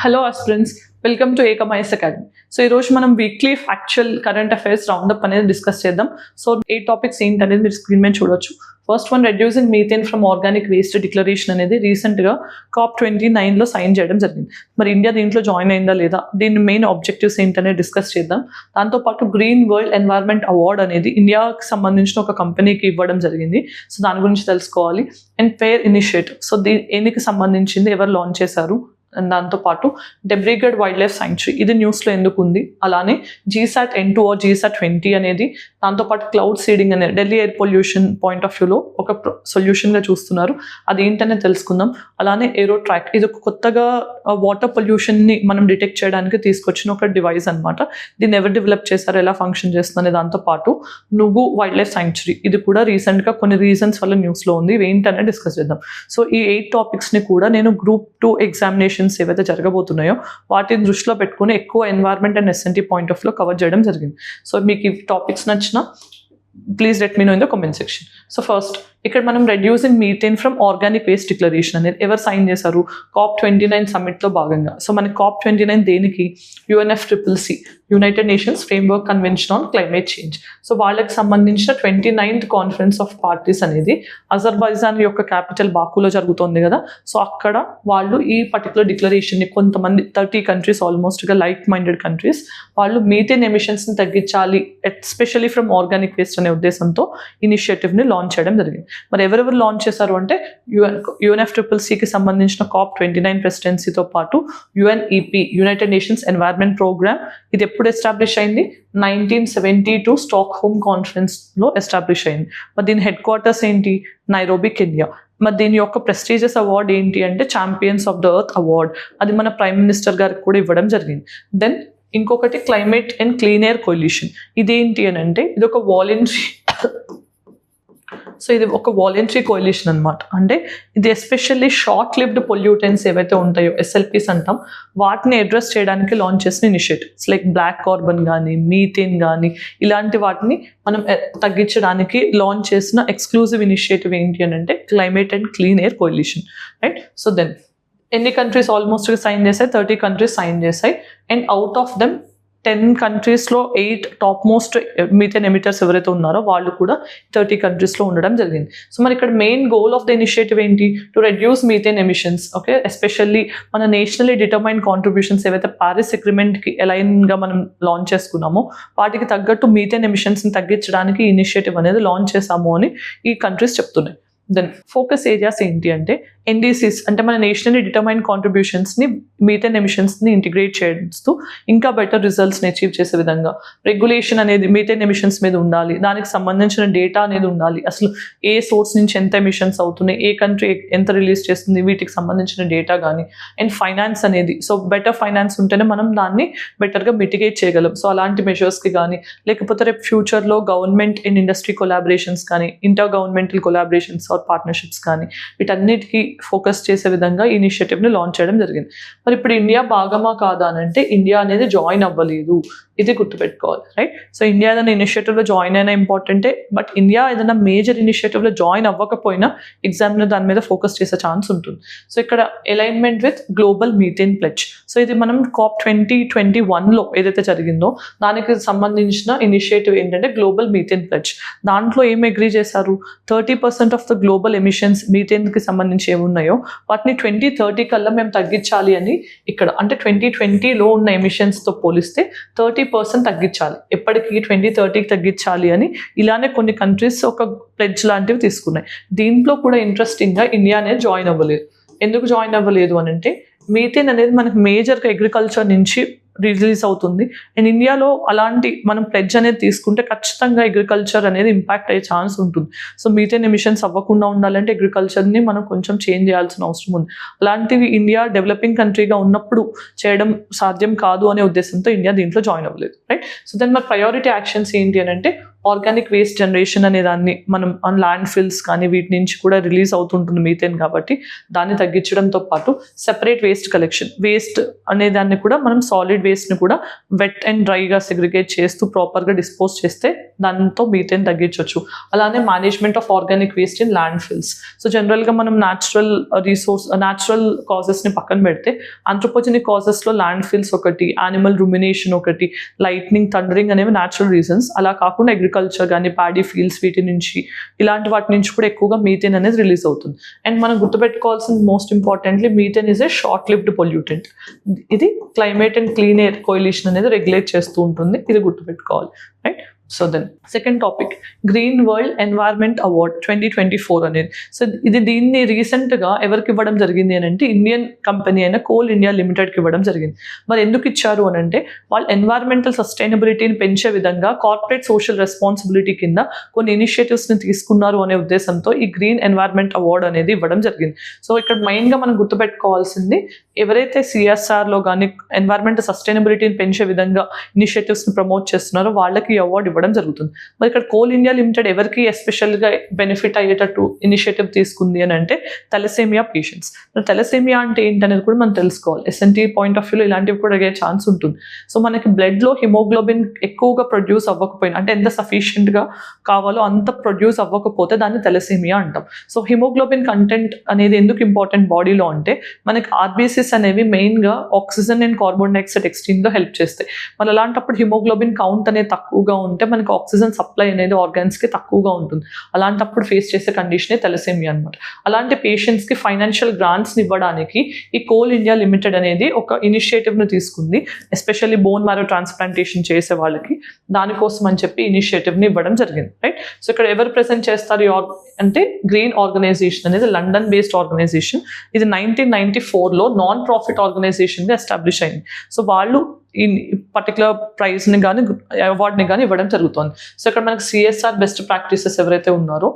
Hello aspirants, welcome to Ekam IAS academy. So ఈరోజు మనం weekly factual current affairs roundup అనేది discuss చేద్దాం. సో 8 టాపిక్స్ ఏంటి అనేది మీరు స్క్రీన్ మీద చూడొచ్చు. First one, reducing methane from organic waste declaration అనేది రీసెంట్గా COP29లో సైన్ చేయడం జరిగింది. మరి ఇండియా దీంట్లో జాయిన్ అయిందా లేదా, దీని మెయిన్ ఆబ్జెక్టివ్స్ ఏంటనేది డిస్కస్ చేద్దాం. దాంతోపాటు గ్రీన్ వరల్డ్ ఎన్వైర్న్మెంట్ అవార్డ్ అనేది ఇండియాకి సంబంధించిన ఒక కంపెనీకి ఇవ్వడం జరిగింది. సో దాని గురించి తెలుసుకోవాలి. అండ్ ఫెయిర్ ఇనిషియేటివ్, సో దీనికి సంబంధించింది ఎవరు లాంచ్ చేశారు, అండ్ దాంతోపాటు డెబ్రీగఢ్ వైల్డ్ లైఫ్ సాంక్చురీ ఇది న్యూస్లో ఎందుకు ఉంది, అలానే GSAT N2 or GSAT 20 అనేది, దాంతోపాటు క్లౌడ్ సీడింగ్ అనేది Delhi air pollution point of వ్యూలో ఒక సొల్యూషన్గా చూస్తున్నారు, అది ఏంటనేది తెలుసుకుందాం. అలానే ఏరో ట్రాక్, ఇది ఒక కొత్తగా వాటర్ పొల్యూషన్ని మనం డిటెక్ట్ చేయడానికి తీసుకొచ్చిన ఒక డివైస్ అనమాట. దీన్ని ఎవరు డెవలప్ చేశారు, ఎలా ఫంక్షన్ చేస్తుంది, దాంతోపాటు నువ్వు వైల్డ్ లైఫ్ సాంక్చురీ ఇది కూడా రీసెంట్గా కొన్ని రీజన్స్ వల్ల న్యూస్లో ఉంది, ఇవి ఏంటనేది డిస్కస్ చేద్దాం. సో ఈ 8 టాపిక్స్ని కూడా నేను Group 2 ఎగ్జామినేషన్ ఏవైతే జరగబోతున్నాయో వాటిని దృష్టిలో పెట్టుకుని ఎక్కువ environment and SNT point of లో కవర్ చేయడం జరిగింది. సో మీకు ఈ టాపిక్స్ నచ్చినా please let me know in the comment section. So first ఇక్కడ మనం reducing methane from organic waste declaration అనేది ఎవరు సైన్ చేశారు, COP29 సమ్మిట్లో భాగంగా. సో మనకి COP29 దేనికి, UNFCCC United nations framework convention on climate change. So వాళ్ళకి సంబంధించిన 29th కాన్ఫరెన్స్ ఆఫ్ పార్టీస్ అనేది అజర్బైజాన్ యొక్క క్యాపిటల్ బాకులో జరుగుతుంది కదా. సో అక్కడ వాళ్ళు ఈ పర్టికులర్ డిక్లరేషన్ని కొంతమంది 30 కంట్రీస్ ఆల్మోస్ట్గా లైక్ మైండెడ్ కంట్రీస్ వాళ్ళు మీథేన్ ఎమిషన్స్ని తగ్గించాలి ఎస్పెషల్లీ ఫ్రమ్ ఆర్గానిక్ వేస్ట్ అనే ఉద్దేశంతో ఇనిషియేటివ్ని లాంచ్ చేయడం జరిగింది. మరి ఎవరెవరు లాంచ్ చేశారు అంటే UNFCCCకి సంబంధించిన COP29 ప్రెసిడెన్సీతో పాటు UNEP United Nations Environment Programme, ఇది ఎప్పుడు ఎస్టాబ్లిష్ అయింది, 1972 స్టాక్హోమ్ కాన్ఫరెన్స్లో ఎస్టాబ్లిష్ అయింది. మరి దీని హెడ్ క్వార్టర్స్ ఏంటి, నైరోబీ, కెన్యా. మరి దీని యొక్క ప్రెస్టీజియస్ అవార్డ్ ఏంటి అంటే champions of the earth award, అది మన ప్రైమ్ మినిస్టర్ గారికి కూడా ఇవ్వడం జరిగింది. దెన్ ఇంకొకటి క్లైమేట్ అండ్ క్లీన్ ఎయిర్ కోalition, ఇదేంటి అని అంటే ఇది ఒక వాలంటరీ సో ఇది ఒక వాలంటరీ కోalition అనమాట. అంటే ఇది ఎస్పెషల్లీ షార్ట్ లివ్డ్ పొల్యూటెంట్స్ ఏవైతే ఉంటాయో SLPs అంటాం, వాటిని అడ్రస్ చేయడానికి లాంచ్ చేసిన ఇనిషియేటివ్స్ లైక్ బ్లాక్ కార్బన్ కానీ మీథేన్ కానీ ఇలాంటి వాటిని మనం తగ్గించడానికి లాంచ్ చేసిన ఎక్స్క్లూజివ్ ఇనిషియేటివ్ ఏంటి అని అంటే climate and clean air కోalition, right. So then ఎన్ని కంట్రీస్ ఆల్మోస్ట్గా సైన్ చేశాయి, 30 కంట్రీస్ సైన్ చేశాయి. అండ్ అవుట్ ఆఫ్ దెమ్ 10 కంట్రీస్లో 8 టాప్ మోస్ట్ మీథేన్ ఎమిటర్స్ ఎవరైతే ఉన్నారో వాళ్ళు కూడా 30 కంట్రీస్లో ఉండడం జరిగింది. సో మరి ఇక్కడ main goal of the initiative ఏంటి, to reduce methane emissions. Okay, especially మన నేషనల్లీ డిటర్మైన్డ్ కాంట్రిబ్యూషన్స్ ఏవైతే ప్యారిస్ అగ్రిమెంట్కి అలైన్గా మనం లాంచ్ చేసుకున్నామో వాటికి తగ్గట్టు మీథేన్ ఎమిషన్స్ని తగ్గించడానికి ఇనిషియేటివ్ అనేది లాంచ్ చేశాము అని ఈ కంట్రీస్ చెప్తున్నాయి. దెన్ ఫోకస్ ఏరియాస్ ఏంటి అంటే NDCs అంటే మన నేషనల్లీ డిటర్మైన్డ్ కాంట్రిబ్యూషన్స్ని మీథేన్ ఎమిషన్స్ని ఇంటిగ్రేట్ చేస్తూ ఇంకా బెటర్ రిజల్ట్స్ని అచీవ్ చేసే విధంగా రెగ్యులేషన్ అనేది మీథేన్ ఎమిషన్స్ మీద ఉండాలి, దానికి సంబంధించిన డేటా అనేది ఉండాలి, అసలు ఏ సోర్స్ నుంచి ఎంత ఎమిషన్స్ అవుతున్నాయి, ఏ కంట్రీ ఎంత రిలీజ్ చేస్తుంది, వీటికి సంబంధించిన డేటా కానీ. అండ్ ఫైనాన్స్ అనేది, సో బెటర్ ఫైనాన్స్ ఉంటేనే మనం దాన్ని బెటర్గా మిటిగేట్ చేయగలం. సో అలాంటి మెజర్స్కి కానీ లేకపోతే రేపు ఫ్యూచర్లో గవర్నమెంట్ అండ్ ఇండస్ట్రీ కొలాబరేషన్స్ కానీ inter governmental collaborations or partnerships కానీ వీటన్నిటికీ ఫోకస్ చేసే విధంగా ఈ ఇనిషియేటివ్ని లాంచ్ చేయడం జరిగింది. మరి ఇప్పుడు ఇండియా భాగమా కాదా అని అంటే ఇండియా అనేది జాయిన్ అవ్వలేదు, ఇది గుర్తుపెట్టుకోవాలి, రైట్. సో ఇండియా ఏదైనా ఇనిషియేటివ్లో జాయిన్ అయినా ఇంపార్టెంటే, బట్ ఇండియా ఏదైనా మేజర్ ఇనిషియేటివ్లో జాయిన్ అవ్వకపోయినా ఎగ్జామ్లో దాని మీద ఫోకస్ చేసే ఛాన్స్ ఉంటుంది. సో ఇక్కడ alignment with global methane pledge, so ఇది మనం COP2021లో ఏదైతే జరిగిందో దానికి సంబంధించిన ఇనిషియేటివ్ ఏంటంటే గ్లోబల్ మీథేన్ ప్లెడ్జ్. దాంట్లో ఏం అగ్రీ చేశారు, 30% ఆఫ్ ద గ్లోబల్ ఎమిషన్స్ మీథేన్కి సంబంధించి ఏమున్నాయో వాటిని 2030 కల్లా మేము తగ్గించాలి అని ఇక్కడ, అంటే 2020లో ఉన్న ఎమిషన్స్తో పోలిస్తే 30% తగ్గించాలి, ఎప్పటికీ 2030కి తగ్గించాలి అని ఇలానే కొన్ని కంట్రీస్ ఒక ప్లెడ్జ్ లాంటివి తీసుకున్నాయి. దీంట్లో కూడా ఇంట్రెస్టింగ్గా ఇండియా అనేది జాయిన్ అవ్వలేదు. ఎందుకు జాయిన్ అవ్వలేదు అని అంటే మీథేన్ అనేది మనకు మేజర్గా అగ్రికల్చర్ నుంచి రిలీజ్ అవుతుంది. అండ్ ఇండియాలో అలాంటి మనం ప్లెడ్జ్ అనేది తీసుకుంటే ఖచ్చితంగా అగ్రికల్చర్ అనేది ఇంపాక్ట్ అయ్యే ఛాన్స్ ఉంటుంది. సో మీథేన్ ఎమిషన్స్ అవ్వకుండా ఉండాలంటే అగ్రికల్చర్ని మనం కొంచెం చేంజ్ చేయాల్సిన అవసరం ఉంది. అలాంటివి ఇండియా డెవలపింగ్ కంట్రీగా ఉన్నప్పుడు చేయడం సాధ్యం కాదు అనే ఉద్దేశంతో ఇండియా దీంట్లో జాయిన్ అవ్వలేదు, రైట్. సో దెన్ మరి ప్రయారిటీ యాక్షన్స్ ఏంటి అని అంటే ఆర్గానిక్ వేస్ట్ జనరేషన్ అనే దాన్ని మనం ల్యాండ్ ఫిల్స్ కానీ వీటి నుంచి కూడా రిలీజ్ అవుతుంటుంది మీథేన్, కాబట్టి దాన్ని తగ్గించడంతో పాటు సెపరేట్ వేస్ట్ కలెక్షన్, వేస్ట్ అనే దాన్ని కూడా మనం సాలిడ్ వేస్ట్ని కూడా వెట్ అండ్ డ్రైగా సెగ్రిగేట్ చేస్తూ ప్రాపర్గా డిస్పోజ్ చేస్తే దాంతో మీథేన్ తగ్గించవచ్చు. అలానే management of organic waste in landfills. So జనరల్గా మనం న్యాచురల్ కాజెస్ని పక్కన పెడితే ఆంథ్రోపోజెనిక్ కాజెస్లో ల్యాండ్ ఫిల్స్ ఒకటి, యానిమల్ రుమినేషన్ ఒకటి, లైట్నింగ్, థండరింగ్ అనేవి న్యాచురల్ రీజన్స్. అలా కాకుండా అగ్రికల్చర్ కానీ ప్యాడీ ఫీల్డ్స్ వీటి నుంచి ఇలాంటి వాటి నుంచి కూడా ఎక్కువగా మీథేన్ అనేది రిలీజ్ అవుతుంది. అండ్ మనం గుర్తుపెట్టుకోవాల్సిన most importantly methane is a short lived pollutant. ఇది climate and clean air coalition అనేది రెగ్యులేట్ చేస్తూ ఉంటుంది, ఇది గుర్తుపెట్టుకోవాలి, right? So then second topic, green world environment award 2024 అనేది. సో దీన్ని రీసెంట్గా ఎవరికి ఇవ్వడం జరిగింది అని అంటే ఇండియన్ కంపెనీ అయిన కోల్ ఇండియా లిమిటెడ్కి ఇవ్వడం జరిగింది. మరి ఎందుకు ఇచ్చారు అని అంటే వాళ్ళు ఎన్వైర్న్మెంటల్ సస్టైనబిలిటీని పెంచే విధంగా కార్పొరేట్ సోషల్ రెస్పాన్సిబిలిటీ కింద కొన్ని ఇనిషియేటివ్స్ని తీసుకున్నారు అనే ఉద్దేశంతో ఈ గ్రీన్ ఎన్వైర్న్మెంట్ అవార్డ్ అనేది ఇవ్వడం జరిగింది. సో ఇక్కడ మెయిన్గా మనం గుర్తుపెట్టుకోవాల్సింది, ఎవరైతే సిఎస్ఆర్లో కానీ ఎన్వైర్న్మెంట్ సస్టైనబిలిటీని పెంచే విధంగా ఇనిషియేటివ్స్ని ప్రమోట్ చేస్తున్నారో వాళ్ళకి ఈ అవార్డు ఇవ్వడం జరుగుతుంది. మరి ఇక్కడ కోల్ ఇండియా లిమిటెడ్ ఎవరికి ఎస్పెషల్గా బెనిఫిట్ అయ్యేటట్టు ఇనిషియేటివ్ తీసుకుంది అని అంటే తలసేమియా పేషెంట్స్. తలసేమియా అంటే ఏంటనేది కూడా మనం తెలుసుకోవాలి. ఎస్ఎన్టీ పాయింట్ ఆఫ్ వ్యూలో ఇలాంటివి కూడా అయ్యే ఛాన్స్ ఉంటుంది. సో మనకి బ్లడ్లో హిమోగ్లోబిన్ ఎక్కువగా ప్రొడ్యూస్ అవ్వకపోయినా, అంటే ఎంత సఫిషియెంట్గా కావాలో అంత ప్రొడ్యూస్ అవ్వకపోతే దాన్ని తలసేమియా అంటాం. సో హిమోగ్లోబిన్ కంటెంట్ అనేది ఎందుకు ఇంపార్టెంట్ బాడీలో అంటే మనకి ఆర్బీసీస్ అనేవి మెయిన్గా ఆక్సిజన్ అండ్ కార్బన్ డైఆక్సైడ్ ఎక్స్చేంజ్లో హెల్ప్ చేస్తాయి. మరి అలాంటప్పుడు హిమోగ్లోబిన్ కౌంట్ అనేది తక్కువగా ఉంటే మనకి ఆక్సిజన్ సప్లై అనేది ఆర్గాన్స్కి తక్కువగా ఉంటుంది. అలాంటప్పుడు ఫేస్ చేసే కండిషనే తలసేమియా అనమాట. అలాంటి పేషెంట్స్కి ఫైనాన్షియల్ గ్రాంట్స్ని ఇవ్వడానికి ఈ కోల్ ఇండియా లిమిటెడ్ అనేది ఒక ఇనిషియేటివ్ని తీసుకుంది, ఎస్పెషల్లీ బోన్ మ్యారో ట్రాన్స్ప్లాంటేషన్ చేసే వాళ్ళకి. దానికోసం అని చెప్పి ఇనిషియేటివ్ని ఇవ్వడం జరిగింది, రైట్? సో ఇక్కడ ఎవరు ప్రెజెంట్ చేస్తారు అంటే గ్రీన్ ఆర్గనైజేషన్ అనేది లండన్ బేస్డ్ ఆర్గనైజేషన్. ఇది 1994లో నాన్ ప్రాఫిట్ ఆర్గనైజేషన్గా ఎస్టాబ్లిష్ అయింది. సో వాళ్ళు ఈ పర్టికులర్ ప్రైజ్ని కానీ అవార్డ్ని కానీ ఇవ్వడం జరుగుతుంది. సో ఇక్కడ మనకి సిఎస్ఆర్ బెస్ట్ ప్రాక్టీసెస్ ఎవరైతే ఉన్నారో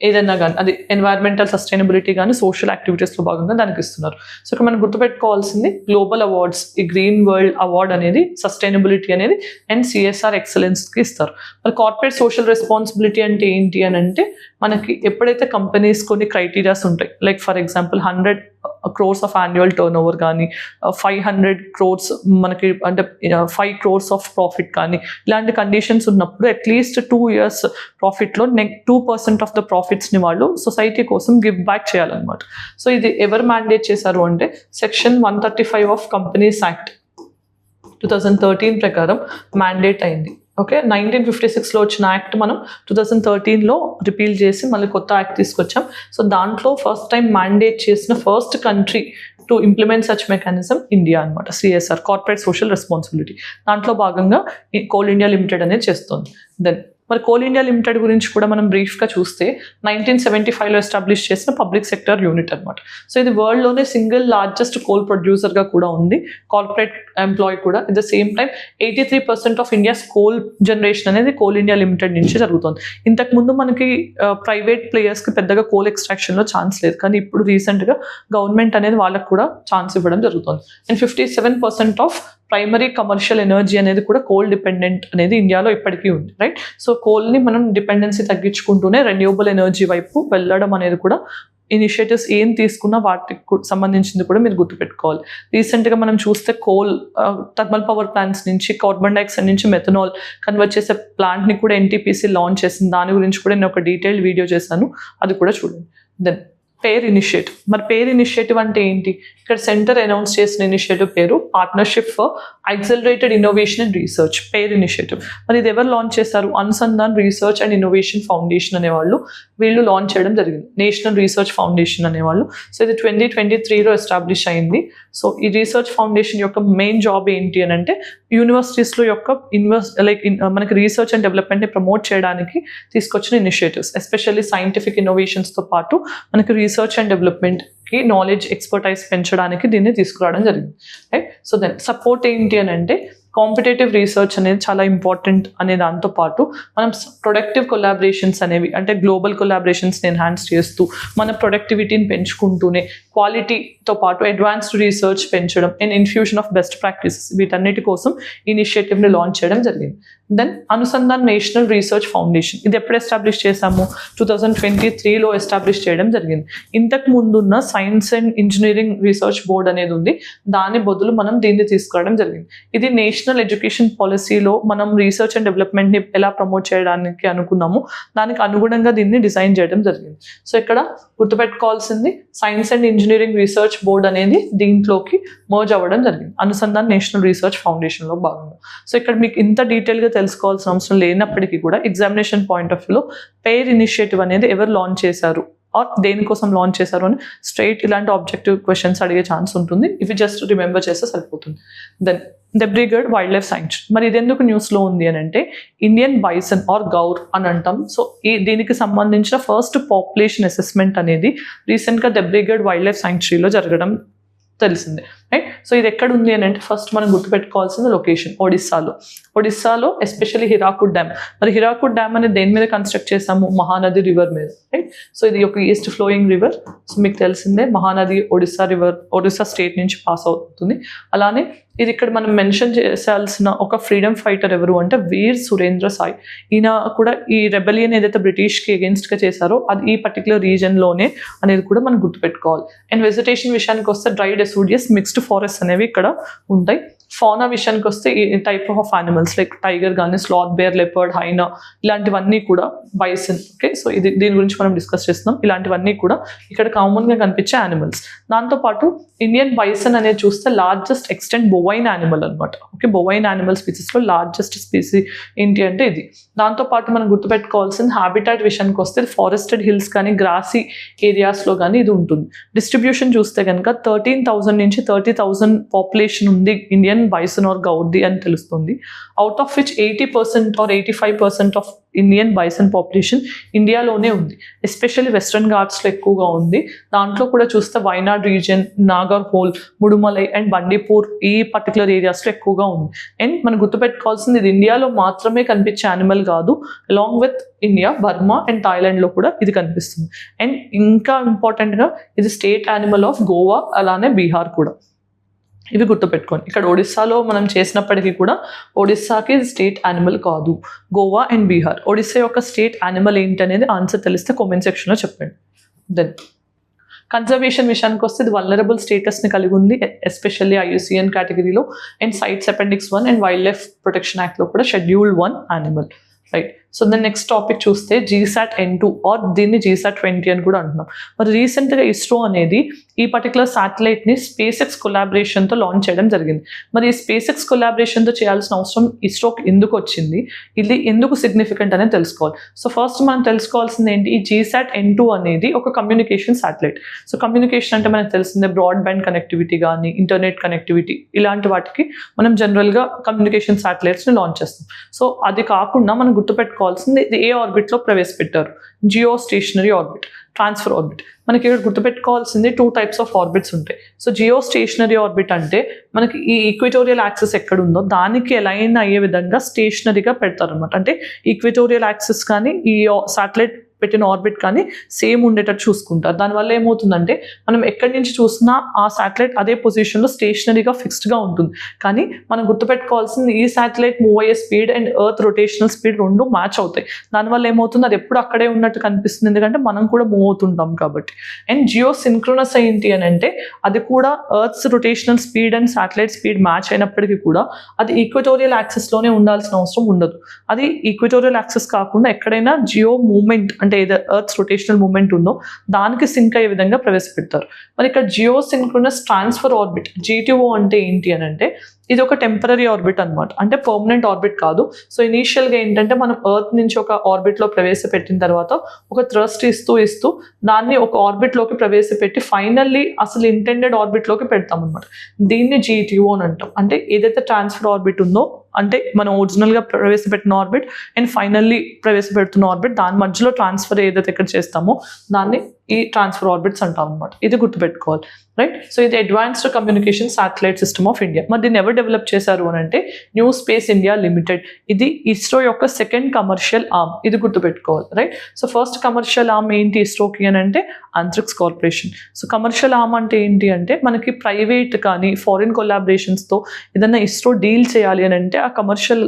ఏదైనా కానీ అది ఎన్వైర్న్మెంటల్ సస్టైనబిలిటీ కానీ సోషల్ యాక్టివిటీస్లో భాగంగా దానికి ఇస్తున్నారు. సో ఇక్కడ మనం గుర్తుపెట్టుకోవాల్సింది గ్లోబల్ అవార్డ్స్, ఈ గ్రీన్ వరల్డ్ అవార్డ్ అనేది సస్టైనబిలిటీ అనేది అండ్ సిఎస్ఆర్ ఎక్సలెన్స్కి ఇస్తారు. మరి కార్పొరేట్ సోషల్ రెస్పాన్సిబిలిటీ అంటే ఏంటి అని అంటే మనకి ఎప్పుడైతే కంపెనీస్ కొన్ని క్రైటీరియాస్ ఉంటాయి, like for example 100 crores of annual turn over కానీ 500 crores మనకి అంటే 5 crores ఆఫ్ ప్రాఫిట్ కానీ ఇలాంటి కండిషన్స్ ఉన్నప్పుడు అట్లీస్ట్ 2 years ప్రాఫిట్లో 2% ఆఫ్ ద ప్రాఫిట్స్ని వాళ్ళు సొసైటీ కోసం గివ్ బ్యాక్ చేయాలన్నమాట. సో ఇది ఎవరు మ్యాండేట్ చేశారు అంటే సెక్షన్ 135 ఆఫ్ కంపెనీస్ యాక్ట్ 2013 ప్రకారం మ్యాండేట్ అయింది. ఓకే, 1956లో వచ్చిన యాక్ట్ మనం 2013లో రిపీల్ చేసి మళ్ళీ కొత్త యాక్ట్ తీసుకొచ్చాం. సో దాంట్లో ఫస్ట్ టైం మ్యాండేట్ చేసిన first country to implement such mechanism India అనమాట. సిఎస్ఆర్, కార్పొరేట్ సోషల్ రెస్పాన్సిబిలిటీ, దాంట్లో భాగంగా కోల్ ఇండియా లిమిటెడ్ అనేది చేస్తుంది. దెన్ మరి కోల్ ఇండియా లిమిటెడ్ గురించి కూడా మనం బ్రీఫ్గా చూస్తే 1975లో ఎస్టాబ్లిష్ చేసిన పబ్లిక్ సెక్టర్ యూనిట్ అనమాట. సో ఇది వరల్డ్లోనే సింగిల్ లార్జెస్ట్ కోల్ ప్రొడ్యూసర్గా కూడా ఉంది, కార్పొరేట్ ఎంప్లాయీ కూడా. At the same time 83% of India's coal generation అనేది కోల్ ఇండియా లిమిటెడ్ నుంచి జరుగుతుంది. ఇంతకుముందు మనకి ప్రైవేట్ ప్లేయర్స్కి పెద్దగా కోల్ ఎక్స్ట్రాక్షన్లో ఛాన్స్ లేదు, కానీ ఇప్పుడు రీసెంట్గా గవర్నమెంట్ అనేది వాళ్ళకు కూడా ఛాన్స్ ఇవ్వడం జరుగుతుంది. And 57% of primary commercial energy అనేది కూడా కోల్ డిపెండెంట్ అనేది ఇండియాలో ఇప్పటికీ ఉంది, రైట్? సో కోల్ని మనం డిపెండెన్సీ తగ్గించుకుంటూనే రెన్యూవబుల్ ఎనర్జీ వైపు వెళ్ళడం అనేది కూడా ఇనిషియేటివ్స్ ఏం తీసుకున్నా వాటికి సంబంధించింది కూడా మీరు గుర్తుపెట్టుకోవాలి. రీసెంట్గా మనం చూస్తే కోల్ థర్మల్ పవర్ ప్లాంట్స్ నుంచి కార్బన్ డైఆక్సైడ్ నుంచి మెథనాల్ కన్వర్ట్ చేసే ప్లాంట్ని కూడా ఎన్టీపీసీ లాంచ్ చేసింది. దాని గురించి కూడా నేను ఒక డీటెయిల్డ్ వీడియో చేశాను, అది కూడా చూడండి. దెన్ పేర్ ఇనిషియేటివ్. మరి పేర్ ఇనిషియేటివ్ అంటే ఏంటి? ఇక్కడ సెంటర్ అనౌన్స్ చేసిన ఇనిషియేటివ్ పేరు partnership for accelerated innovation and research, pair initiative. మరి ఇది ఎవరు లాంచ్ చేశారు? Anusandhan research and innovation foundation అనేవాళ్ళు వీళ్ళు లాంచ్ చేయడం జరిగింది, నేషనల్ రీసెర్చ్ ఫౌండేషన్ అనేవాళ్ళు. సో ఇది 2023లో ఎస్టాబ్లిష్ అయింది. సో ఈ రీసెర్చ్ ఫౌండేషన్ యొక్క మెయిన్ జాబ్ ఏంటి అని అంటే యూనివర్సిటీస్లో యొక్క మనకి రీసెర్చ్ అండ్ డెవలప్మెంట్ని ప్రమోట్ చేయడానికి తీసుకొచ్చిన ఇనిషియేటివ్స్, ఎస్పెషల్లీ సైంటిఫిక్ ఇన్నోవేషన్స్తో పాటు మనకి రీసెర్చ్ అండ్ డెవలప్మెంట్కి నాలెడ్జ్ ఎక్స్పర్టైజ్ పెంచడానికి దీన్ని తీసుకురావడం జరిగింది, రైట్? సో దెన్ సపోర్ట్ ఏంటి అని అంటే కాంపిటేటివ్ రీసెర్చ్ అనేది చాలా ఇంపార్టెంట్ అనే దాంతో పాటు మనం ప్రొడక్టివ్ కొలాబరేషన్స్ అనేవి అంటే గ్లోబల్ కొలాబరేషన్స్ని ఎన్హాన్స్ చేస్తూ మన ప్రొడక్టివిటీని పెంచుకుంటూనే క్వాలిటీతో పాటు అడ్వాన్స్డ్ రీసెర్చ్ పెంచడం and infusion of best practices వీటన్నిటి కోసం ఇనిషియేటివ్ని లాంచ్ చేయడం జరిగింది. Then Anusandhan National Research Foundation, ఇది ఎప్పుడు ఎస్టాబ్లిష్ చేశాము? 2023లో ఎస్టాబ్లిష్ చేయడం జరిగింది. ఇంతకు ముందున్న science and engineering research board అనేది ఉంది, దాని బదులు మనం దీన్ని తీసుకురావడం జరిగింది. ఇది నేషనల్ ఎడ్యుకేషన్ పాలసీలో మనం రీసెర్చ్ అండ్ డెవలప్మెంట్ని ఎలా ప్రమోట్ చేయడానికి అనుకున్నామో దానికి అనుగుణంగా దీన్ని డిజైన్ చేయడం జరిగింది. సో ఇక్కడ గుర్తుపెట్టుకోవాల్సింది science and engineering research board అనేది దీంట్లోకి మర్జ్ అవ్వడం జరిగింది అనుసంధాన్ నేషనల్ రీసెర్చ్ ఫౌండేషన్లో భాగంగా. సో ఇక్కడ మీకు ఇంత డీటెయిల్గా తెలుసుకోవాల్సిన అవసరం లేనప్పటికీ కూడా ఎగ్జామినేషన్ పాయింట్ ఆఫ్ వ్యూలో పెయిర్ ఇనిషియేటివ్ అనేది ఎవరు లాంచ్ చేశారు ఆర్ దేనికోసం లాంచ్ చేశారు అని స్ట్రైట్ ఇలాంటి ఆబ్జెక్టివ్ క్వశ్చన్స్ అడిగే ఛాన్స్ ఉంటుంది. ఇవి జస్ట్ రిమెంబర్ చేస్తే సరిపోతుంది. Then Dibrugarh wildlife sanctuary, మరి ఇది ఎందుకు న్యూస్లో ఉంది అని అంటే ఇండియన్ బైసన్ ఆర్ గౌర్ అని అంటాం. సో దీనికి సంబంధించిన ఫస్ట్ పాపులేషన్ అసెస్మెంట్ అనేది రీసెంట్గా దిబ్రూగఢ్ వైల్డ్ లైఫ్ సాంక్చురీలో జరగడం తెలిసిందే, రైట్. సో ఇది ఎక్కడ ఉంది అని అంటే ఫస్ట్ మనం గుర్తుపెట్టుకోవాల్సిన లొకేషన్ ఒడిస్సాలో ఎస్పెషల్లీ హిరాకుడ్ డ్యామ్. మరి హిరాకుడ్ డ్యామ్ అనేది దేని మీద కన్స్ట్రక్ట్ చేసాము? మహానది రివర్ మీద, రైట్. సో ఇది ఒక ఈస్ట్ ఫ్లోయింగ్ రివర్. సో మీకు తెలిసిందే మహానది ఒడిస్సా స్టేట్ నుంచి పాస్ అవుతుంది. అలానే ఇది ఇక్కడ మనం మెన్షన్ చేయాల్సిన ఒక ఫ్రీడమ్ ఫైటర్ ఎవరు అంటే వీర్ సురేంద్ర సాయ్. ఈయన కూడా ఈ రెబెలియన్ ఏదైతే బ్రిటిష్కి అగేన్స్ట్గా చేశారో అది ఈ పర్టికులర్ రీజన్లోనే అనేది కూడా మనం గుర్తుపెట్టుకోవాలి. అండ్ వెజిటేషన్ విషయానికి వస్తే డ్రై డెసిడ్యూస్ మిక్స్డ్ ఫారెస్ట్ అనేవి ఇక్కడ ఉంటాయి. ఫౌనా విషయానికి వస్తే ఈ type of animals like tiger కానీ స్లాత్ బేర్ లెపర్డ్ హైనా ఇలాంటివన్నీ కూడా బైసన్. ఓకే, సో దీని గురించి మనం డిస్కస్ చేస్తున్నాం. ఇలాంటివన్నీ కూడా ఇక్కడ కామన్గా కనిపించే యానిమల్స్. దాంతోపాటు ఇండియన్ బైసన్ అనేది చూస్తే లార్జెస్ట్ ఎక్స్టెంట్ బొవైన్ యానిమల్ అనమాట. ఓకే, బొవైన్ యానిమల్ స్పీసీస్లో లార్జెస్ట్ స్పీసీ ఏంటి అంటే ఇది. దాంతోపాటు మనం గుర్తుపెట్టుకోవాల్సిన హ్యాబిటాట్ విషయానికి వస్తే ఫారెస్టెడ్ హిల్స్ కానీ గ్రాసీ ఏరియాస్లో కానీ ఇది ఉంటుంది. డిస్ట్రిబ్యూషన్ చూస్తే కనుక 13,000 నుంచి 30,000 పాపులేషన్ ఉంది ఇండియన్ బైసన్ ఆర్ గౌర్ది అని తెలుస్తుంది. Out of which 80% or 85% of Indian bison population ఇండియాలోనే ఉంది. ఎస్పెషల్లీ వెస్ట్రన్ ఘాట్స్లో ఎక్కువగా ఉంది. దాంట్లో కూడా చూస్తే Wayanad region, Nagarhole, Mudumalai and Bandipur ఈ పర్టికులర్ ఏరియాస్లో ఎక్కువగా ఉంది. అండ్ మనం గుర్తుపెట్టుకోవాల్సింది ఇది ఇండియాలో మాత్రమే కనిపించే యానిమల్ కాదు, along with India, Burma and థాయిలాండ్లో కూడా ఇది కనిపిస్తుంది. అండ్ ఇంకా ఇంపార్టెంట్గా ఇది స్టేట్ యానిమల్ ఆఫ్ గోవా అలానే బీహార్ కూడా. ఇవి గుర్తుపెట్టుకోండి. ఇక్కడ ఒడిస్సాలో మనం చేసినప్పటికీ కూడా ఒడిస్సాకి స్టేట్ యానిమల్ కాదు, గోవా అండ్ బీహార్. ఒడిస్సా యొక్క స్టేట్ యానిమల్ ఏంటి అనేది ఆన్సర్ తెలిస్తే కామెంట్ సెక్షన్లో చెప్పండి. దెన్ కన్జర్వేషన్ విషయానికి వస్తే ఇది వల్నరబుల్ స్టేటస్ని కలిగి ఉంది, ఎస్పెషల్లీ IUCN కేటగిరీలో. And CITES appendix 1 and wildlife protection యాక్ట్లో కూడా schedule 1 animal, right. So then next topic చూస్తే GSAT N2 ఆర్ దీన్ని GSAT 20 అని కూడా అంటున్నాం. మరి రీసెంట్గా ఇస్రో అనేది ఈ పర్టికులర్ శాటిలైట్ని SpaceX కొలాబరేషన్తో లాంచ్ చేయడం జరిగింది. మరి ఈ SpaceX కొలాబరేషన్తో చేయాల్సిన అవసరం ఇస్రోకి ఎందుకు వచ్చింది, ఇది ఎందుకు సిగ్నిఫికెంట్ అనేది తెలుసుకోవాలి. సో ఫస్ట్ మనం తెలుసుకోవాల్సింది ఏంటి, ఈ GSAT N2 అనేది ఒక కమ్యూనికేషన్ శాటిలైట్. సో కమ్యూనికేషన్ అంటే మనకు తెలిసిందే బ్రాడ్బ్యాండ్ కనెక్టివిటీ కానీ ఇంటర్నెట్ కనెక్టివిటీ ఇలాంటి వాటికి మనం జనరల్గా కమ్యూనికేషన్ శాటిలైట్స్ని లాంచ్ చేస్తాం. సో అది కాకుండా మనం గుర్తుపెట్టుకోవాల్సింది ఇది ఏ ఆర్బిట్లో ప్రవేశపెట్టారు, geostationary orbit, transfer orbit. మనకి ఇక్కడ గుర్తుపెట్టుకోవాల్సింది 2 types ఆఫ్ ఆర్బిట్స్ ఉంటాయి. సో జియో స్టేషనరీ ఆర్బిట్ అంటే మనకి ఈ ఈక్వేటోరియల్ యాక్సిస్ ఎక్కడ ఉందో దానికి అలైన్ అయ్యే విధంగా స్టేషనరీగా పెడతారు అనమాట. అంటే ఈక్వేటోరియల్ యాక్సిస్ కానీ ఈ శాటిలైట్ పెట్టిన ఆర్బిట్ కానీ సేమ్ ఉండేటట్టు చూసుకుంటారు. దానివల్ల ఏమవుతుందంటే మనం ఎక్కడి నుంచి చూసినా ఆ శాటిలైట్ అదే పొజిషన్లో స్టేషనరీగా ఫిక్స్డ్గా ఉంటుంది. కానీ మనం గుర్తుపెట్టుకోవాల్సింది ఈ శాటిలైట్ మూవ్ అయ్యే speed and earth rotational speed రెండు మ్యాచ్ అవుతాయి. దానివల్ల ఏమవుతుంది, అది ఎప్పుడు అక్కడే ఉన్నట్టు కనిపిస్తుంది, ఎందుకంటే మనం కూడా మూవ్ అవుతుంటాం కాబట్టి. అండ్ జియో సింక్రోనస్ ఏంటి అని అంటే అది కూడా earth's rotational speed and satellite speed match అయినప్పటికీ కూడా అది ఈక్వటోరియల్ యాక్సిస్లోనే ఉండాల్సిన అవసరం ఉండదు. అది ఈక్వటోరియల్ యాక్సిస్ కాకుండా ఎక్కడైనా జియో మూవ్మెంట్ అంటే ఏదో ఎర్త్ రొటేషనల్ మూవ్మెంట్ ఉందో దానికి సింక్ అయ్యే విధంగా ప్రవేశపెడతారు. మరి ఇక్కడ geosynchronous transfer orbit GTO అంటే ఏంటి అని అంటే ఇది ఒక టెంపరరీ ఆర్బిట్ అనమాట, అంటే పర్మనెంట్ ఆర్బిట్ కాదు. సో ఇనీషియల్గా ఏంటంటే మనం ఎర్త్ నుంచి ఒక ఆర్బిట్లో ప్రవేశపెట్టిన తర్వాత ఒక థ్రస్ట్ ఇస్తూ దాన్ని ఒక ఆర్బిట్లోకి ప్రవేశపెట్టి ఫైనల్లీ అసలు ఇంటెండెడ్ ఆర్బిట్లోకి పెడతాం అనమాట. దీన్ని GTO అని అంటాం. అంటే ఏదైతే ట్రాన్స్ఫర్ ఆర్బిట్ ఉందో అంటే మనం ఒరిజినల్గా ప్రవేశపెట్టిన ఆర్బిట్ అండ్ ఫైనల్లీ ప్రవేశపెడుతున్న ఆర్బిట్ దాని మధ్యలో ట్రాన్స్ఫర్ ఏదైతే ఇక్కడ చేస్తామో దాన్ని ఈ ట్రాన్స్ఫర్ ఆర్బిట్స్ అంటాం అనమాట. ఇది గుర్తుపెట్టుకోవాలి, రైట్. సో ఇది advanced communication satellite system of India. మరి దీన్ని ఎవరు డెవలప్ చేశారు అని అంటే న్యూ స్పేస్ ఇండియా లిమిటెడ్. ఇది ఇస్రో యొక్క సెకండ్ కమర్షియల్ ఆర్మ్, ఇది గుర్తుపెట్టుకోవాలి, right. So first commercial arm ఏంటి ఇస్రోకి అని అంటే Antrix corporation. So commercial arm అంటే ఏంటి అంటే మనకి ప్రైవేట్ కానీ ఫారిన్ కొలాబరేషన్స్తో ఏదైనా ఇస్రో డీల్ చేయాలి అని అంటే ఆ కమర్షియల్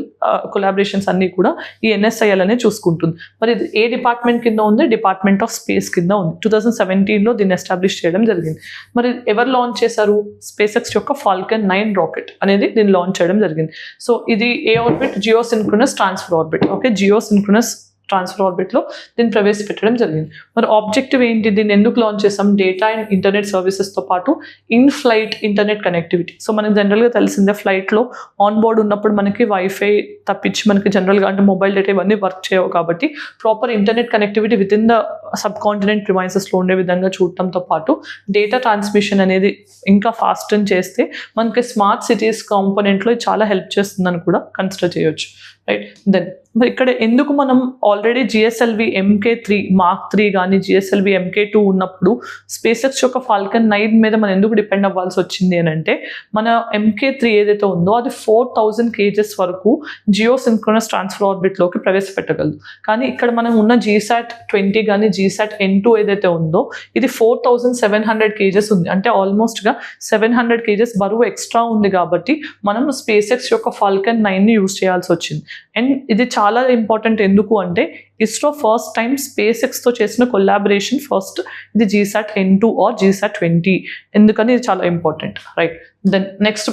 కొలాబరేషన్స్ అన్నీ కూడా ఈ NSIL అనే చూసుకుంటుంది. మరి ఇది ఏ డిపార్ట్మెంట్ కింద ఉంది? డిపార్ట్మెంట్ ఆఫ్ స్పేస్ కింద ఉంది. 2017లో దీన్ని ఎస్టాబ్లిష్ చేయడం జరిగింది. మరి ఎవరు లాంచ్ చేశారు? SpaceX యొక్క Falcon 9 రాకెట్ అనేది దీన్ని లాంచ్ చేయడం జరిగింది. సో ఇది ఏ orbit? Geosynchronous transfer orbit. Okay, geosynchronous transfer ఆర్బిట్లో దీన్ని ప్రవేశపెట్టడం జరిగింది. మరి ఆబ్జెక్టివ్ ఏంటి? దీన్ని ఎందుకు లాంచ్ చేసాం? డేటా అండ్ ఇంటర్నెట్ సర్వీసెస్తో పాటు in flight internet connectivity. So మనకి జనరల్గా తెలిసిందే ఫ్లైట్లో ఆన్ బోర్డ్ ఉన్నప్పుడు మనకి వైఫై తప్పించి మనకి జనరల్గా అంటే మొబైల్ డేటా ఇవన్నీ వర్క్ చేయవు కాబట్టి proper internet connectivity within the subcontinent ప్రిమైసెస్లో ఉండే విధంగా చూడటంతో పాటు డేటా ట్రాన్స్మిషన్ అనేది ఇంకా ఫాస్ట్ చేస్తే మనకి స్మార్ట్ సిటీస్ కాంపోనెంట్లో చాలా హెల్ప్ చేస్తుందని కూడా కన్సిడర్ చేయొచ్చు, రైట్. దెన్ మరి ఇక్కడ ఎందుకు మనం ఆల్రెడీ GSLV MK3 Mark 3 కానీ GSLV MK2 ఉన్నప్పుడు SpaceX యొక్క Falcon 9 మీద మనం ఎందుకు డిపెండ్ అవ్వాల్సి వచ్చింది అని అంటే మన MK3 ఏదైతే ఉందో అది 4000 kgs వరకు జియోసిన్క్రోనస్ ట్రాన్స్ఫర్ ఆర్బిట్లోకి ప్రవేశపెట్టగలదు. కానీ ఇక్కడ మనం ఉన్న GSAT-20 కానీ GSAT-N2 ఏదైతే ఉందో ఇది 4700 kgs ఉంది. అంటే ఆల్మోస్ట్గా 700 kgs బరువు ఎక్స్ట్రా ఉంది కాబట్టి మనం SpaceX యొక్క Falcon 9ని యూజ్ చేయాల్సి వచ్చింది. అండ్ ఇది చాలా ఇంపార్టెంట్. ఎందుకు అంటే ఇస్రో ఫస్ట్ టైం SpaceXతో చేసిన కొలాబరేషన్ ఫస్ట్ ఇది GSAT-N2 ఆర్ GSAT-20. ఎందుకని ఇది చాలా important, right. Then next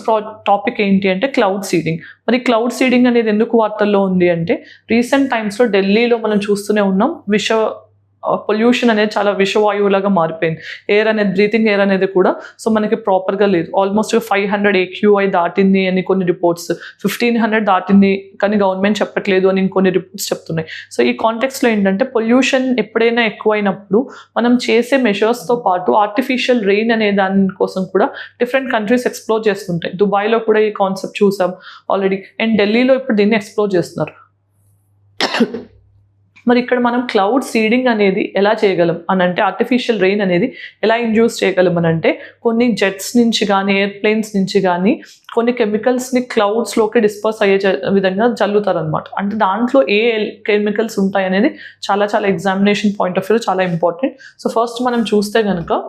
topic ఏంటి అంటే క్లౌడ్ సీడింగ్. మరి క్లౌడ్ సీడింగ్ అనేది ఎందుకు వార్తల్లో ఉంది అంటే రీసెంట్ టైమ్స్లో ఢిల్లీలో మనం చూస్తూనే ఉన్నాం పొల్యూషన్ అనేది చాలా విషవాయువులాగా మారిపోయింది. ఎయిర్ అనేది బ్రీతింగ్ ఎయిర్ అనేది కూడా సో మనకి ప్రాపర్గా లేదు. ఆల్మోస్ట్ 500 AQI దాటింది అని కొన్ని రిపోర్ట్స్, 1500 దాటింది కానీ గవర్నమెంట్ చెప్పట్లేదు అని ఇంకొన్ని రిపోర్ట్స్ చెప్తున్నాయి. సో ఈ కాంటెక్స్లో ఏంటంటే పొల్యూషన్ ఎప్పుడైనా ఎక్కువైనప్పుడు మనం చేసే మెషర్స్తో పాటు ఆర్టిఫిషియల్ రెయిన్ అనే దానికోసం కూడా డిఫరెంట్ కంట్రీస్ ఎక్స్ప్లోర్ చేస్తుంటాయి. దుబాయ్లో కూడా ఈ కాన్సెప్ట్ చూసాం ఆల్రెడీ, అండ్ ఢిల్లీలో ఇప్పుడు దీన్ని ఎక్స్ప్లోర్ చేస్తున్నారు. మరి ఇక్కడ మనం క్లౌడ్ సీడింగ్ అనేది ఎలా చేయగలం అని అంటే ఆర్టిఫిషియల్ రెయిన్ అనేది ఎలా ఇండ్యూస్ చేయగలం అని అంటే కొన్ని జెట్స్ నుంచి కానీ ఎయిర్ప్లేన్స్ నుంచి కానీ కొన్ని కెమికల్స్ని క్లౌడ్స్లోకి డిస్పర్స్ అయ్యే విధంగా చల్లుతారనమాట. అంటే దాంట్లో ఏ కెమికల్స్ ఉంటాయి అనేది చాలా చాలా ఎగ్జామినేషన్ పాయింట్ ఆఫ్ వ్యూ చాలా ఇంపార్టెంట్. సో ఫస్ట్ మనం చూస్తే కనుక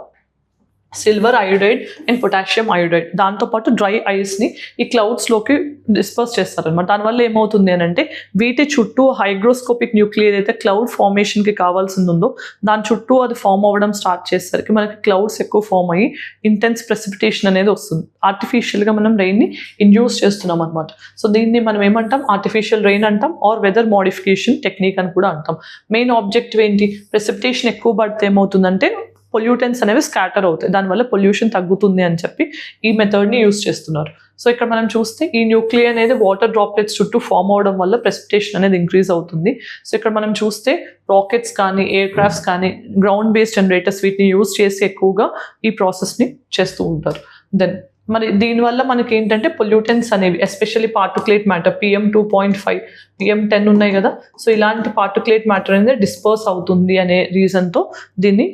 silver iodide and potassium iodide, దాంతోపాటు డ్రై ఐస్ని ఈ క్లౌడ్స్లోకి డిస్పర్స్ చేస్తారనమాట. దానివల్ల ఏమవుతుంది అని అంటే వీటి చుట్టూ హైగ్రోస్కోపిక్ న్యూక్లియర్ అయితే క్లౌడ్ ఫార్మేషన్కి కావాల్సింది ఉందో దాని చుట్టూ అది ఫామ్ అవ్వడం స్టార్ట్ చేసేసరికి మనకి క్లౌడ్స్ ఎక్కువ ఫామ్ అయ్యి ఇంటెన్స్ ప్రెసిపిటేషన్ అనేది వస్తుంది. ఆర్టిఫిషియల్గా మనం రెయిన్ని ఇండ్యూస్ చేస్తున్నాం అనమాట. సో దీన్ని మనం ఏమంటాం? ఆర్టిఫిషియల్ రెయిన్ అంటాం ఆర్ వెదర్ మోడిఫికేషన్ టెక్నిక్ అని కూడా అంటాం. మెయిన్ ఆబ్జెక్టివ్ ఏంటి? ప్రెసిపిటేషన్ ఎక్కువ పడితే ఏమవుతుందంటే పొల్యూటెన్స్ అనేవి స్కాటర్ అవుతాయి, దానివల్ల పొల్యూషన్ తగ్గుతుంది అని చెప్పి ఈ మెథడ్ని యూజ్ చేస్తున్నారు. సో ఇక్కడ మనం చూస్తే ఈ న్యూక్లియర్ అనేది వాటర్ డ్రాప్లెట్స్ చుట్టూ ఫామ్ అవడం వల్ల ప్రెసిపిటేషన్ అనేది ఇంక్రీజ్ అవుతుంది. సో ఇక్కడ మనం చూస్తే రాకెట్స్ కానీ ఎయిర్ క్రాఫ్ట్స్ కానీ గ్రౌండ్ బేస్డ్ జనరేటర్స్ వీటిని యూజ్ చేసి ఎక్కువగా ఈ ప్రాసెస్ని చేస్తూ ఉంటారు. దెన్ మరి దీనివల్ల మనకి ఏంటంటే పొల్యూటెన్స్ అనేవి especially particulate matter PM2.5 PM10 ఉన్నాయి కదా, సో ఇలాంటి పార్టికులేట్ మ్యాటర్ అనేది డిస్పర్స్ అవుతుంది అనే రీజన్తో దీన్ని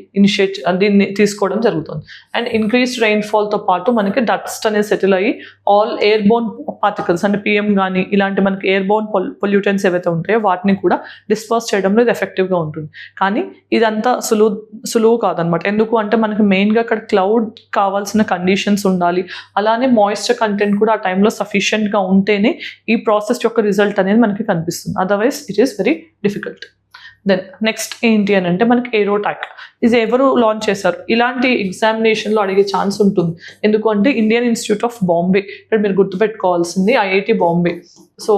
తీసుకోవడం జరుగుతుంది. అండ్ ఇంక్రీస్డ్ రెయిన్ఫాల్తో పాటు మనకి డస్ట్ అనేది సెటిల్ అయ్యి ఆల్ ఎయిర్ బోర్న్ పార్టికల్స్ అంటే PM కానీ ఇలాంటి మనకి ఎయిర్ బోర్న్ పొల్యూటెన్స్ ఏవైతే ఉంటాయో వాటిని కూడా డిస్పర్స్ చేయడంలో ఇది ఎఫెక్టివ్గా ఉంటుంది. కానీ ఇదంతా సులువు కాదనమాట. ఎందుకు అంటే మనకి మెయిన్గా అక్కడ క్లౌడ్ కావాల్సిన కండిషన్స్ ఉండాలి, అలానే మాయిశ్చర్ కంటెంట్ కూడా ఆ టైంలో సఫిషియెంట్గా ఉంటేనే ఈ ప్రాసెస్ యొక్క రిజల్ట్ అనేది మనకి కనిపిస్తుంది. Otherwise it is very difficult. Then next ఏంటి అని అంటే మనకి ఏరోటాక్. ఇది ఎవరు లాంచ్ చేశారు? ఇలాంటి ఎగ్జామినేషన్లో అడిగే ఛాన్స్ ఉంటుంది. ఎందుకంటే ఇండియన్ ఇన్స్టిట్యూట్ ఆఫ్ బాంబే, ఇక్కడ మీరు గుర్తుపెట్టుకోవాల్సింది IIT బాంబే. సో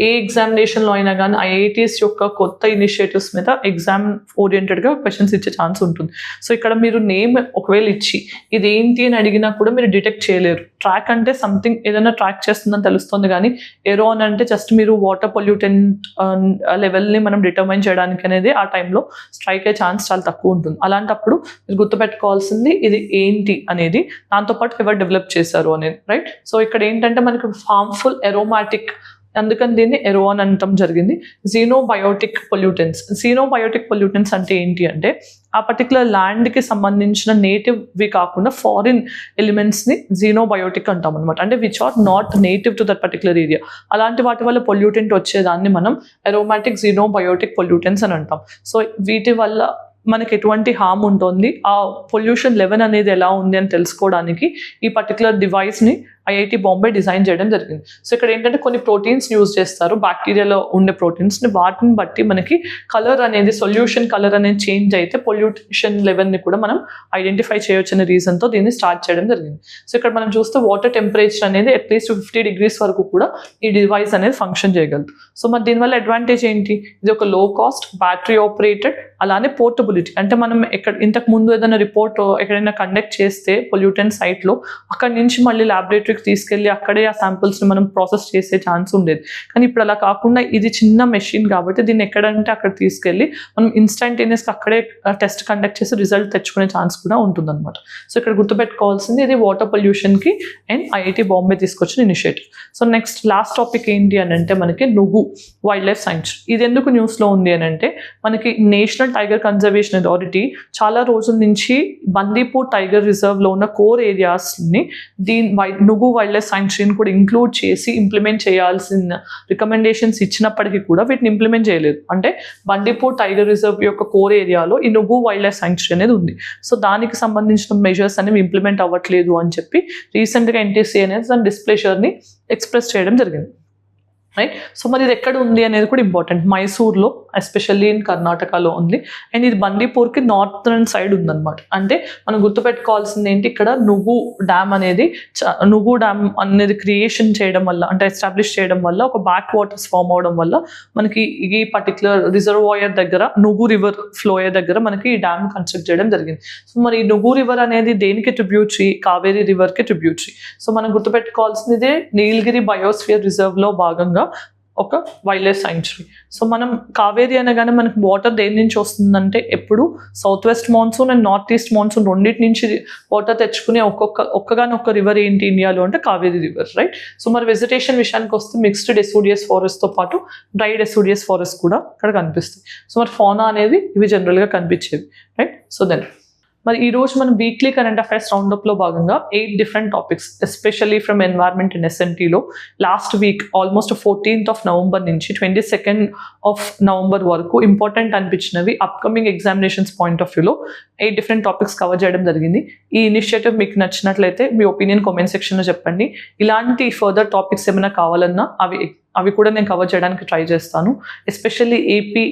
ఏ ఎగ్జామినేషన్లో అయినా కానీ IITs యొక్క కొత్త ఇనిషియేటివ్స్ మీద ఎగ్జామ్ ఓరియంటెడ్గా క్వశ్చన్స్ ఇచ్చే ఛాన్స్ ఉంటుంది. సో ఇక్కడ మీరు నేమ్ ఒకవేళ ఇచ్చి ఇదేంటి అని అడిగినా కూడా మీరు డిటెక్ట్ చేయలేరు. ట్రాక్ అంటే సంథింగ్ ఏదైనా ట్రాక్ చేస్తుందని తెలుస్తుంది, కానీ ఏరో అని అంటే జస్ట్ మీరు వాటర్ పొల్యూటెంట్ లెవెల్ని మనం డిటర్మైన్ చేయడానికి అనేది ఆ టైంలో స్ట్రైక్ అయ్యే ఛాన్స్ చాలా తక్కువ ఉంటుంది. అలాంటప్పుడు మీరు గుర్తుపెట్టుకోవాల్సింది ఇది ఏంటి అనేది, దాంతోపాటు ఎవరు డెవలప్ చేశారు అనేది, రైట్. సో ఇక్కడ ఏంటంటే మనకి హార్మ్ఫుల్ ఎరోమాటిక్ అందుకని దీన్ని ఎరో అని అనటం జరిగింది. జీనోబయోటిక్ పొల్యూటెంట్స్ అంటే ఏంటి అంటే ఆ పర్టికులర్ ల్యాండ్కి సంబంధించిన నేటివ్వి కాకుండా ఫారిన్ ఎలిమెంట్స్ని జీనోబయోటిక్ అంటాం అనమాట. అంటే which are not native to that particular area. అలాంటి వాటి వల్ల పొల్యూటెంట్ వచ్చేదాన్ని మనం అరోమాటిక్ జీనోబయోటిక్ పొల్యూటెంట్స్ అని అంటాం. సో వీటి వల్ల మనకి ఎటువంటి హామ్ ఉంటుంది, ఆ పొల్యూషన్ లెవెల్ అనేది ఎలా ఉంది అని తెలుసుకోవడానికి ఈ పర్టికులర్ డివైస్ని ఐఐటి బాంబే డిజైన్ చేయడం జరిగింది. సో ఇక్కడ ఏంటంటే కొన్ని ప్రోటీన్స్ యూజ్ చేస్తారు, బ్యాక్టీరియాలో ఉండే ప్రోటీన్స్ని. వాటిని బట్టి మనకి కలర్ అనేది, సొల్యూషన్ కలర్ అనేది చేంజ్ అయితే పొల్యూషన్ లెవెల్ని కూడా మనం ఐడెంటిఫై చేయొచ్చు అనే రీజన్తో దీన్ని స్టార్ట్ చేయడం జరిగింది. సో ఇక్కడ మనం చూస్తే వాటర్ టెంపరేచర్ అనేది అట్లీస్ట్ 50 degrees వరకు కూడా ఈ డివైస్ అనేది ఫంక్షన్ చేయగలదు. సో మరి దీనివల్ల అడ్వాంటేజ్ ఏంటి? ఇది ఒక లో కాస్ట్, బ్యాటరీ ఆపరేటెడ్, అలానే పోర్టబిలిటీ. అంటే మనం ఇంతకు ముందు ఏదైనా రిపోర్ట్ ఎక్కడైనా కండక్ట్ చేస్తే పొల్యూటెంట్ సైట్లో, అక్కడి నుంచి మళ్ళీ ల్యాబొరేటరీకి తీసుకెళ్ళి అక్కడే ఆ శాంపుల్స్ని మనం ప్రాసెస్ చేసే ఛాన్స్ ఉండేది. కానీ ఇప్పుడు అలా కాకుండా ఇది చిన్న మెషిన్ కాబట్టి దీన్ని ఎక్కడంటే అక్కడ తీసుకెళ్ళి మనం ఇన్స్టంటేనియస్గా అక్కడే టెస్ట్ కండక్ట్ చేసి రిజల్ట్ తెచ్చుకునే ఛాన్స్ కూడా ఉంటుందన్నమాట. సో ఇక్కడ గుర్తుపెట్టుకోవాల్సింది ఇది వాటర్ పొల్యూషన్కి అండ్ ఐఐటి బాంబే తీసుకొచ్చిన initiative. So next last topic ఏంటి అని అంటే మనకి నుగు వైల్డ్ లైఫ్ సాంక్చురీ. ఇది ఎందుకు న్యూస్లో ఉంది అని అంటే మనకి నేషనల్ టైగర్ కన్జర్వేషన్ అథారిటీ చాలా రోజుల నుంచి బందీపూర్ టైగర్ రిజర్వ్లో ఉన్న కోర్ ఏరియాస్ని నుగు వైల్డ్ లైఫ్ సాంక్చురీని కూడా ఇంక్లూడ్ చేసి ఇంప్లిమెంట్ చేయాల్సిన రికమెండేషన్స్ ఇచ్చినప్పటికీ కూడా వీటిని ఇంప్లిమెంట్ చేయలేదు. అంటే బందీపూర్ టైగర్ రిజర్వ్ యొక్క కోర్ ఏరియాలో ఈ నుగు వైల్డ్ లైఫ్ సాంక్చురీ అనేది ఉంది. సో దానికి సంబంధించిన మెజర్స్ అనేవి ఇంప్లిమెంట్ అవ్వట్లేదు అని చెప్పి రీసెంట్గా ఎన్టీసీ అనేది దాని డిస్ప్లెజర్ని ఎక్స్ప్రెస్ చేయడం జరిగింది. రైట్. సో మరి ఇది ఎక్కడ ఉంది అనేది కూడా ఇంపార్టెంట్. మైసూర్లో, ఎస్పెషల్లీ ఇన్ కర్ణాటకలో ఉంది. అండ్ ఇది బందీపూర్కి నార్థర్న్ సైడ్ ఉందన్నమాట. అంటే మనం గుర్తుపెట్టుకోవాల్సింది ఏంటి, ఇక్కడ నుగు డ్యామ్ అనేది క్రియేషన్ చేయడం వల్ల, అంటే ఎస్టాబ్లిష్ చేయడం వల్ల, ఒక బ్యాక్ వాటర్స్ ఫామ్ అవడం వల్ల మనకి ఈ పర్టికులర్ రిజర్వాయర్ దగ్గర, నుగు రివర్ ఫ్లోయర్ దగ్గర మనకి ఈ డ్యామ్ కన్స్ట్రక్ట్ చేయడం జరిగింది. సో మరి ఈ నుగు రివర్ అనేది దేనికి ట్రిబ్యూటరీ? కావేరీ రివర్కి ట్రిబ్యూటరీ. సో మనం గుర్తుపెట్టుకోవాల్సింది ఇదే నీలగిరి బయోస్ఫియర్ రిజర్వ్లో భాగంగా ఒక వైల్డ్ లైఫ్ సాంక్చురీ. సో మనం కావేరీ అనగానే మనకి వాటర్ దేని నుంచి వస్తుందంటే ఎప్పుడు south west monsoon and north east monsoon రెండింటి నుంచి వాటర్ తెచ్చుకునే ఒక్కగానొక్క రివర్ ఏంటి ఇండియాలో అంటే కావేరీ రివర్. రైట్. సో మరి వెజిటేషన్ విషయానికి వస్తే మిక్స్డ్ డెసిడియస్ ఫారెస్ట్తో పాటు డ్రై డెసిడియస్ ఫారెస్ట్ కూడా ఇక్కడ కనిపిస్తుంది. సో మరి ఫౌనా అనేది ఇవి జనరల్గా కనిపించేవి. రైట్. సో దెన్ మరి ఈరోజు మనం వీక్లీ కరెంట్ అఫైర్స్ రౌండప్లో భాగంగా 8 different topics, especially from environment and ఎస్ఎన్టీలో last week almost 14th of November నుంచి 22nd of November వరకు ఇంపార్టెంట్ అనిపించినవి అప్కమింగ్ ఎగ్జామినేషన్స్ పాయింట్ ఆఫ్ వ్యూలో 8 different టాపిక్స్ కవర్ చేయడం జరిగింది. ఈ ఇనిషియేటివ్ మీకు నచ్చినట్లయితే మీ ఒపీనియన్ కామెంట్ సెక్షన్లో చెప్పండి. ఇలాంటి ఫర్దర్ టాపిక్స్ ఏమైనా కావాలన్నా అవి కూడా నేను కవర్ చేయడానికి ట్రై చేస్తాను. ఎస్పెషల్లీ ఏపీ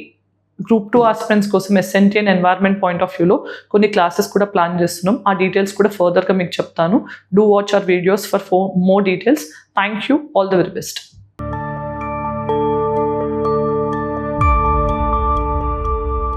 Group 2 ఆస్పిరెంట్స్ కోసం SNT and environment point of వ్యూలో కొన్ని క్లాసెస్ కూడా ప్లాన్ చేస్తున్నాం. ఆ డీటెయిల్స్ కూడా ఫర్దర్గా మీకు చెప్తాను. Do watch our videos for more details. Thank you. All the very best.